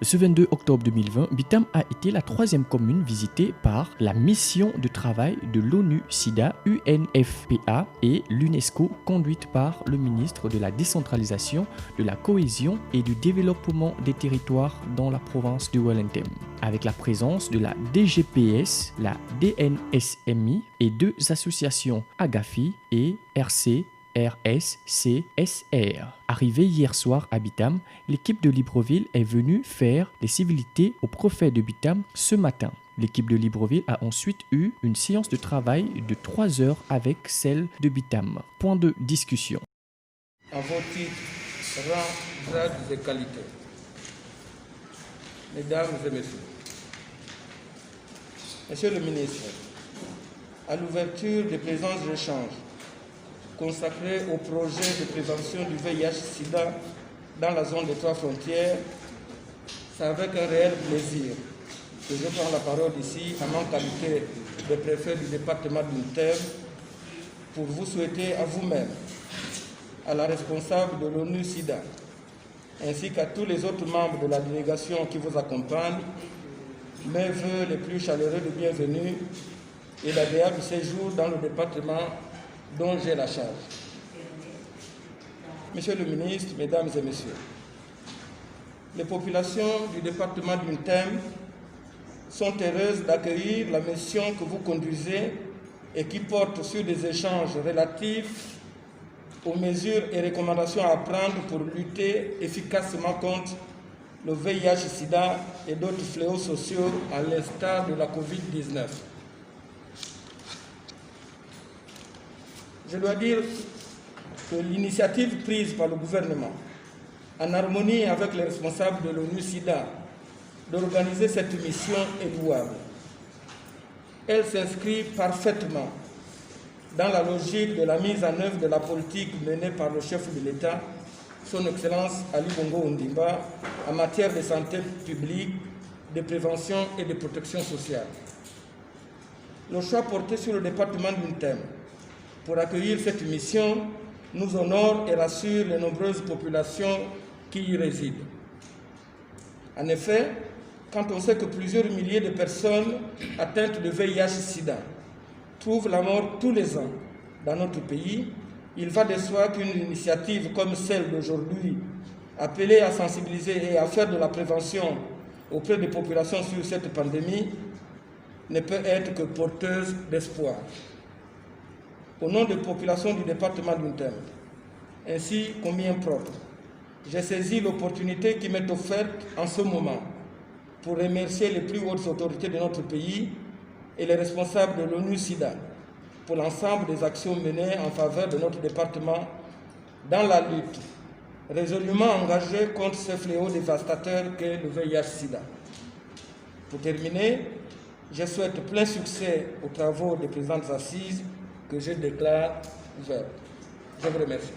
Ce 22 octobre 2020, Bitam a été la troisième commune visitée par la mission de travail de l'ONU-SIDA, UNFPA et l'UNESCO, conduite par le ministre de la décentralisation, de la cohésion et du développement des territoires dans la province du Wellington, avec la présence de la DGPS, la DNSMI et deux associations Agafi et RCRSCSR. Arrivée hier soir à Bitam, l'équipe de Libreville est venue faire les civilités au préfet de Bitam ce matin. L'équipe de Libreville a ensuite eu une séance de travail de 3 heures avec celle de Bitam. Point de discussion. À vos titres, rangs, grades et qualités. Mesdames et messieurs, Monsieur le ministre, à l'ouverture des présents échanges consacrés au projet de prévention du VIH-Sida dans la zone des 3 frontières, c'est avec un réel plaisir que je prends la parole ici en ma qualité de préfet du département d'Inter pour vous souhaiter à vous-même, à la responsable de l'ONU-SIDA, ainsi qu'à tous les autres membres de la délégation qui vous accompagnent, mes vœux les plus chaleureux de bienvenue et l'agréable séjour dans le département dont j'ai la charge. Monsieur le ministre, Mesdames et Messieurs, les populations du département d'Untem sont heureuses d'accueillir la mission que vous conduisez et qui porte sur des échanges relatifs aux mesures et recommandations à prendre pour lutter efficacement contre le VIH-Sida et d'autres fléaux sociaux à l'instar de la COVID-19. Je dois dire que l'initiative prise par le gouvernement, en harmonie avec les responsables de l'ONU-SIDA, d'organiser cette mission est louable. Elle s'inscrit parfaitement dans la logique de la mise en œuvre de la politique menée par le chef de l'État, Son Excellence Ali Bongo Ondimba, en matière de santé publique, de prévention et de protection sociale. Le choix porté sur le département d'Untem pour accueillir cette mission nous honore et rassure les nombreuses populations qui y résident. En effet, quand on sait que plusieurs milliers de personnes atteintes de VIH-Sida trouvent la mort tous les ans dans notre pays, il va de soi qu'une initiative comme celle d'aujourd'hui, appelée à sensibiliser et à faire de la prévention auprès des populations sur cette pandémie, ne peut être que porteuse d'espoir. Au nom des populations du département d'Untem, ainsi qu'au mien propre, j'ai saisi l'opportunité qui m'est offerte en ce moment pour remercier les plus hautes autorités de notre pays et les responsables de l'ONU-SIDA pour l'ensemble des actions menées en faveur de notre département dans la lutte résolument engagée contre ce fléau dévastateur qu'est le VIH-Sida. Pour terminer, je souhaite plein succès aux travaux des présentes assises que je déclare ouvertes. Je vous remercie.